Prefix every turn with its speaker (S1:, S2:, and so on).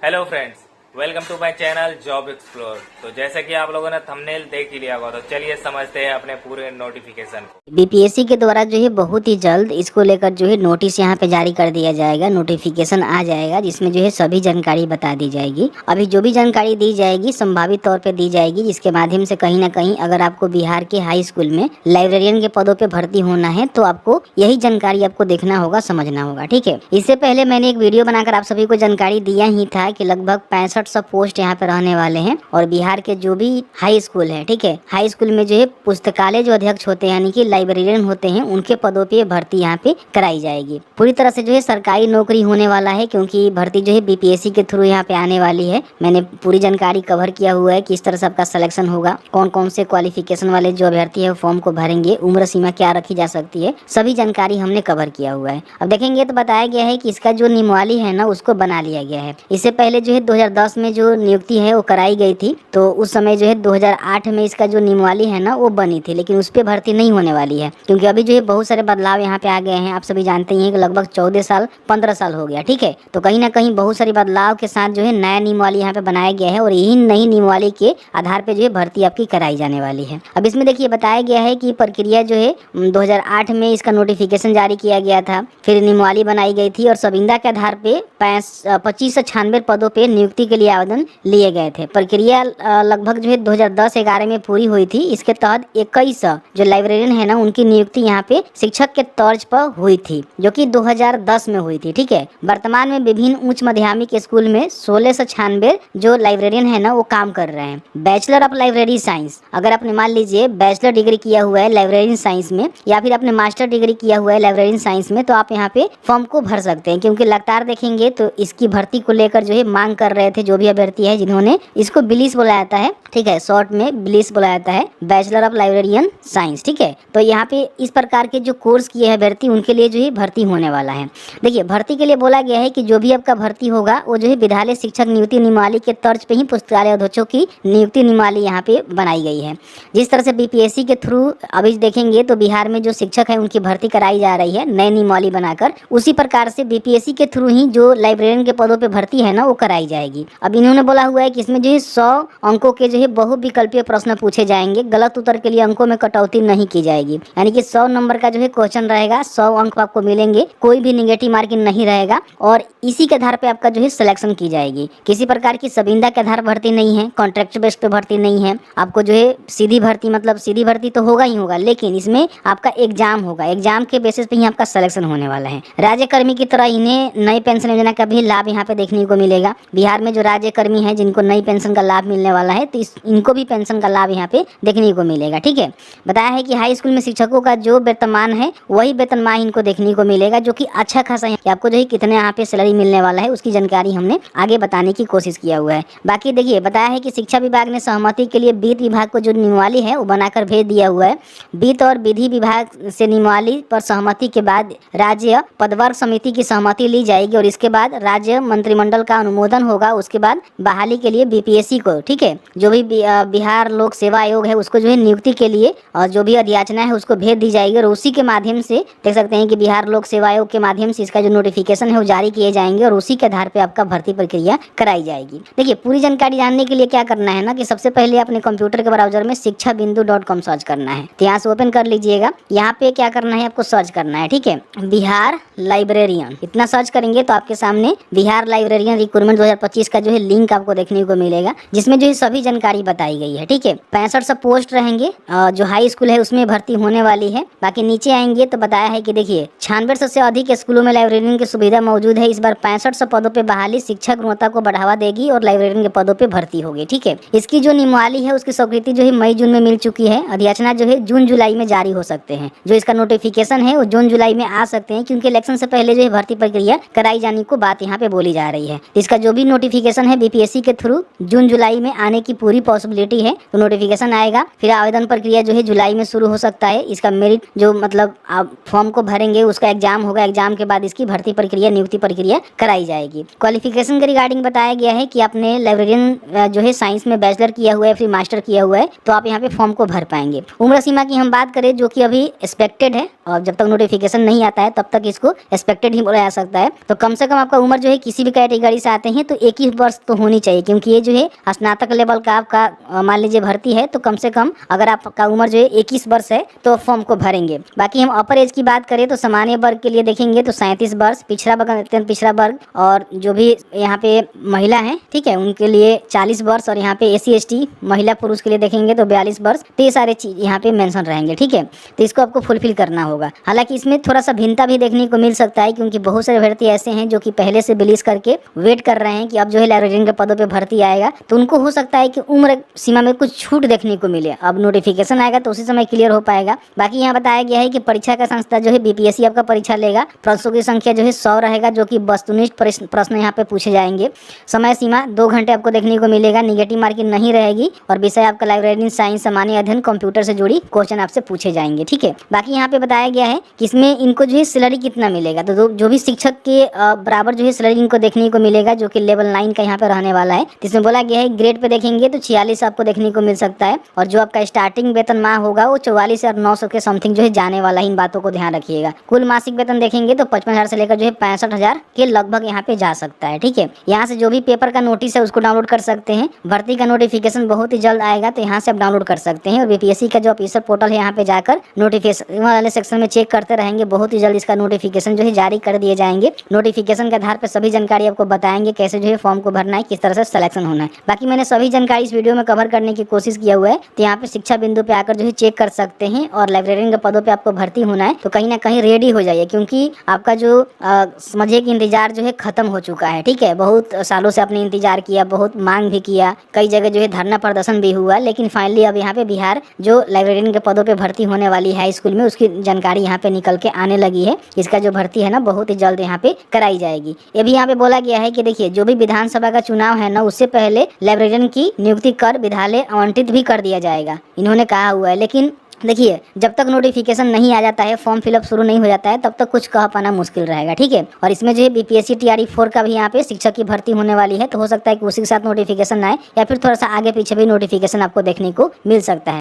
S1: Hello friends, welcome to my channel job explore. तो जैसे कि आप लोगों ने थंबनेल देख ही लिया होगा, तो चलिए समझते हैं अपने पूरे नोटिफिकेशन को।
S2: बीपीएससी के द्वारा जो है बहुत ही जल्द इसको लेकर जो है नोटिस यहाँ पे जारी कर दिया जाएगा, नोटिफिकेशन आ जाएगा जिसमें जो है सभी जानकारी बता दी जाएगी। अभी जो भी जानकारी दी जाएगी संभावित तौर पे दी जाएगी, जिसके माध्यम से कहीं ना कहीं अगर आपको बिहार के हाई स्कूल में लाइब्रेरियन के पदों पे भर्ती होना है तो आपको यही जानकारी आपको देखना होगा, समझना होगा। ठीक है, इससे पहले मैंने एक वीडियो बनाकर आप सभी को जानकारी दिया ही था कि लगभग 6500 पोस्ट यहाँ पे रहने वाले हैं और बिहार के जो भी हाई स्कूल है, ठीक है, हाई स्कूल में जो है पुस्तकालय जो अध्यक्ष होते हैं यानी कि लाइब्रेरियन होते हैं उनके पदों पे भर्ती यहाँ पे कराई जाएगी। पूरी तरह से जो है सरकारी नौकरी होने वाला है, क्योंकि भर्ती जो है बीपीएससी के थ्रू यहाँ पे आने वाली है। मैंने पूरी जानकारी कवर किया हुआ है किस तरह से आपका सिलेक्शन होगा, कौन कौन से क्वालिफिकेशन वाले जो अभ्यर्थी है फॉर्म को भरेंगे, उम्र सीमा क्या रखी जा सकती है, सभी जानकारी हमने कवर किया हुआ है। अब देखेंगे तो बताया गया है कि इसका जो नियमावली है ना उसको बना लिया गया है। इससे पहले जो है 2010 में जो नियुक्ति है वो कराई गई थी, तो उस समय जो है 2008 में इसका जो नियमावली है ना वो बनी थी, लेकिन उस पर भर्ती नहीं होने वाली है क्योंकि अभी जो है बहुत सारे बदलाव यहाँ पे आ गए हैं। आप सभी जानते ही हैं कि लगभग 14 साल 15 साल हो गया। ठीक है, तो कहीं ना कहीं बहुत सारे बदलाव के साथ जो है नया नियमावली यहाँ पे बनाया गया है और यही नई नियमावली के आधार पे जो है भर्ती आपकी कराई जाने वाली है। अब इसमें देखिए बताया गया है कि प्रक्रिया जो है 2008 में इसका नोटिफिकेशन जारी किया गया था, फिर नियमावली बनाई गई थी और संविदा के आधार पे 2596 पदों पे नियुक्ति के लिए आवेदन लिए गए थे। प्रक्रिया लगभग जो है 2010-11 में पूरी हुई थी। इसके तहत 21 जो लाइब्रेरियन है ना उनकी नियुक्ति यहाँ पे शिक्षक के तर्ज पर हुई थी, जो कि 2010 में हुई थी। ठीक है, वर्तमान में विभिन्न उच्च माध्यमिक स्कूल में 1696 जो लाइब्रेरियन है ना वो काम कर रहे हैं। बैचलर ऑफ लाइब्रेरी साइंस, अगर आपने मान लीजिए बैचलर डिग्री किया हुआ है लाइब्रेरी साइंस में या फिर आपने मास्टर डिग्री किया हुआ है लाइब्रेरी साइंस में, तो आप यहाँ पे फॉर्म को भर सकते हैं, क्योंकि लगातार देखेंगे तो इसकी भर्ती को लेकर जो है मांग कर रहे थे जो भी अभ्यर्थी है, जिन्होंने इसको बिलिस बुलाया जाता है। ठीक है, शॉर्ट में बिलिस बुलाया जाता है, बैचलर ऑफ लाइब्रेरियन साइंस। ठीक है, तो यहाँ पे इस प्रकार के जो कोर्स किए हैं अभ्यर्थी उनके लिए जो है भर्ती होने वाला है। देखिए भर्ती के लिए बोला गया है कि जो भी आपका भर्ती होगा वो जो है विद्यालय शिक्षक नियुक्ति नियमावली के तर्ज पे ही पुस्तकालय अध्यक्षों की नियुक्ति नियमावली यहाँ पे बनाई गई है। जिस तरह से बीपीएससी के थ्रू अभी देखेंगे तो बिहार में जो शिक्षक है उनकी भर्ती कराई जा रही है नई नियमावली बनाकर, उसी प्रकार से बीपीएससी के थ्रू ही जो लाइब्रेरियन के पदों पे भर्ती है ना वो कराई जाएगी। अब इन्होंने बोला हुआ है कि इसमें जो है 100 अंकों के जो है बहुविकल्पीय प्रश्न पूछे जाएंगे, गलत उत्तर के लिए अंकों में कटौती नहीं की जाएगी, यानी कि 100 नंबर का जो है क्वेश्चन रहेगा, 100 अंक आपको मिलेंगे, कोई भी निगेटिव मार्किंग नहीं रहेगा और इसी के आधार पे आपका जो है सिलेक्शन की जाएगी। किसी प्रकार की संविदा के आधार भर्ती नहीं है, कॉन्ट्रैक्ट बेस पे भर्ती नहीं है। आपको जो है सीधी भर्ती, मतलब सीधी भर्ती तो होगा ही होगा, लेकिन इसमें आपका एग्जाम होगा, एग्जाम के बेसिस पे ही आपका सिलेक्शन होने वाला है। राज्यकर्मी की तरह इन्हें नई पेंशन योजना का भी लाभ यहाँ पे देखने को मिलेगा। बिहार में जो राज्यकर्मी है जिनको नई पेंशन का लाभ मिलने वाला है, तो इनको भी पेंशन का लाभ यहाँ पे देखने को मिलेगा। ठीक है, बताया है कि हाई स्कूल में शिक्षकों का जो वेतनमान है वही वेतनमान इनको देखने को मिलेगा, जो कि अच्छा खासा है कि आपको जो है कितने यहाँ पे सैलरी मिलने वाला है उसकी जानकारी हमने आगे बताने की कोशिश किया हुआ है। बाकी देखिए बताया है कि शिक्षा विभाग ने सहमति के लिए वित्त विभाग को जो नियमावली है वो बनाकर भेज दिया हुआ है। वित्त और विधि विभाग से नियमावली पर सहमति के बाद राज्य पदवर्ग समिति की सहमति ली जाएगी और इसके बाद राज्य मंत्रिमंडल का अनुमोदन होगा। उसके बाद बहाली के लिए बीपीएससी को, ठीक है, जो भी बिहार लोक सेवा आयोग है उसको जो है नियुक्ति के लिए और जो भी अधियाचना है उसको भेज दी जाएगी और उसी के माध्यम से देख सकते हैं कि बिहार लोक सेवा आयोग के माध्यम से इसका जो नोटिफिकेशन है वो जारी किए जाएंगे और उसी के आधार पे आपका भर्ती प्रक्रिया कराई जाएगी। देखिए पूरी जानकारी जानने के लिए क्या करना है ना कि सबसे पहले अपने कंप्यूटर के ब्राउजर में शिक्षाबिंदु.com सर्च करना है, तो यहाँ से ओपन कर लीजिएगा। यहाँ पे क्या करना है, आपको सर्च करना है, ठीक है, बिहार लाइब्रेरियन, इतना सर्च करेंगे तो आपके सामने बिहार लाइब्रेरियन रिक्रूटमेंट 2025 का जो है लिंक आपको देखने को मिलेगा, जिसमें जो है सभी जानकारी बताई गई है। ठीक है, 65 पोस्ट रहेंगे, जो हाई स्कूल है उसमें भर्ती होने वाली है। बाकी नीचे आएंगे तो बताया है कि देखिए 96 से अधिक स्कूलों में लाइब्रेरियन की सुविधा मौजूद है। इस बार 65 पदों पे बहाली शिक्षा गुणवत्ता को बढ़ावा देगी और लाइब्रेरियन के पदों पे भर्ती होगी। ठीक है, इसकी जो नियमावली है उसकी स्वीकृति जो है मई जून में मिल चुकी है। अधियाचना जो है जून जुलाई में जारी हो सकते हैं। जो इसका नोटिफिकेशन है वो जून जुलाई में आ सकते हैं, क्योंकि इलेक्शन से पहले जो है भर्ती प्रक्रिया कराई जाने को बात यहाँ पे बोली जा रही है। इसका जो भी नोटिफिकेशन है बीपीएससी के थ्रू जून जुलाई में आने की पूरी पॉसिबिलिटी है। तो नोटिफिकेशन आएगा, फिर आवेदन प्रक्रिया जो है जुलाई में शुरू हो सकता है। इसका मेरिट जो मतलब आप फॉर्म को भरेंगे उसका एग्जाम होगा, एग्जाम के बाद इसकी भर्ती प्रक्रिया नियुक्ति प्रक्रिया कराई जाएगी। क्वालिफिकेशन के रिगार्डिंग बताया गया है कि आपने लाइब्रेरियन जो है साइंस में बैचलर किया हुआ है फिर मास्टर किया हुआ है तो आप यहाँ पे फॉर्म को भर पाएंगे। उम्र सीमा की हम बात करें जो कि अभी एक्सपेक्टेड है और जब तक नोटिफिकेशन नहीं आता है तब तक इसको एक्सपेक्टेड ही बोला जा सकता है। तो कम से कम आपका उम्र जो है किसी भी कैटेगरी से आते हैं तो 21 वर्ष तो होनी चाहिए, क्योंकि ये जो है स्नातक लेवल का आपका मान लीजिए भर्ती है, तो कम से कम अगर आपका उम्र जो है 21 वर्ष है तो फॉर्म को भरेंगे। बाकी हम अपर एज की बात करें तो सामान्य वर्ग के लिए देखेंगे तो 37 वर्ष, पिछड़ा वर्ग अत्यंत पिछड़ा वर्ग और जो भी यहाँ पे महिला है, ठीक है, उनके लिए 40 वर्ष, और यहाँ पे SC ST महिला पुरुष के लिए देखेंगे तो 42 वर्ष। तो ये सारे चीज यहाँ पे मेंशन रहेंगे, ठीक है। तो इसको आपको फुलफिल करना होगा। हालांकि इसमें थोड़ा सा भिन्नता भी देखने को मिल सकता है, क्योंकि बहुत सारे अभ्यर्थी ऐसे हैं जो कि पहले से बिलीज करके वेट कर रहे हैं कि अब जो है लाइब्रेरियन के पदों पे भर्ती आएगा, तो उनको हो सकता है कि उम्र सीमा में कुछ छूट देखने को मिले। अब नोटिफिकेशन आएगा तो उसी समय क्लियर हो पाएगा। बाकी यहाँ बताया गया है कि परीक्षा का संस्था जो है BPSC आपका परीक्षा लेगा। प्रश्नों की संख्या जो है 100 रहेगा, जो कि वस्तुनिष्ठ प्रश्न यहाँ पे पूछे जाएंगे। समय सीमा 2 घंटे आपको देखने को मिलेगा। निगेटिव मार्किंग नहीं रहेगी, और विषय आपका लाइब्रेरियन साइंस, सामान्य अध्ययन, कंप्यूटर से जुड़ी क्वेश्चन आपसे पूछे जाएंगे, ठीक है। बाकी यहाँ पे बताया गया है कि इसमें इनको जो है सैलरी कितना मिलेगा, तो जो भी शिक्षक के बराबर जो है सैलरी इनको देखने को मिलेगा, जो कि लेवल 9 का यहाँ पे रहने वाला है। इसमें बोला गया है ग्रेड पे देखेंगे तो 46 आपको देखने को मिल सकता है, और जो आपका स्टार्टिंग वेतन माह होगा वो 44 और 900 के समथिंग जो है जाने वाला है। इन बातों को ध्यान रखिएगा। कुल मासिक वेतन देखेंगे तो 55,000 से लेकर जो है 65,000 के लगभग यहाँ पे जा सकता है, ठीक है। यहाँ से जो भी पेपर का नोटिस है उसको डाउनलोड कर सकते हैं। भर्ती का नोटिफिकेशन बहुत ही जल्द आएगा, तो यहाँ से आप डाउनलोड कर सकते हैं। और BPSC का जो ऑफिशियल पोर्टल है यहाँ पे जाकर नोटिफिकेशन वाले सेक्शन में चेक करते रहेंगे। बहुत ही जल्द इसका नोटिफिकेशन जो है जारी कर दिए जाएंगे। नोटिफिकेशन के आधार पर सभी जानकारी आपको बताएंगे, कैसे जो है फॉर्म को भरना है, किस तरह से सिलेक्शन होना है। बाकी मैंने सभी जानकारी इस वीडियो में कवर करने की कोशिश किया हुआ है, तो यहाँ पे शिक्षा बिंदु पे आकर जो है चेक कर सकते हैं। और लाइब्रेरियन के पदों पे आपको भर्ती होना है तो कहीं ना कहीं रेडी हो जाइए, क्योंकि आपका जो समझिए कि इंतजार जो है खत्म हो चुका है, ठीक है। बहुत सालों से आपने इंतजार किया, बहुत मांग भी किया, कई जगह जो है धरना प्रदर्शन भी हुआ, लेकिन फाइनली अब यहाँ पे बिहार जो लाइब्रेरियन के पदों पे भर्ती होने वाली है हाई स्कूल में, उसकी जानकारी यहाँ पे निकल के आने लगी है। इसका जो भर्ती है ना बहुत ही जल्द यहाँ पे कराई जाएगी। ये भी यहाँ पे बोला गया है कि देखिए जो भी विधानसभा का चुनाव है ना, उससे पहले लाइब्रेरियन की नियुक्ति कर विद्यालय आवंटित भी कर दिया जाएगा, इन्होंने कहा हुआ है। लेकिन देखिए जब तक नोटिफिकेशन नहीं आ जाता है, फॉर्म फिलअप शुरू नहीं हो जाता है, तब तक कुछ कह पाना मुश्किल रहेगा, ठीक है। और इसमें जो है BPSC TRE 4 का भी यहाँ पे शिक्षक की भर्ती होने वाली है, तो हो सकता है कि उसी के साथ नोटिफिकेशन आए, या फिर थोड़ा सा आगे पीछे भी नोटिफिकेशन आपको देखने को मिल सकता है।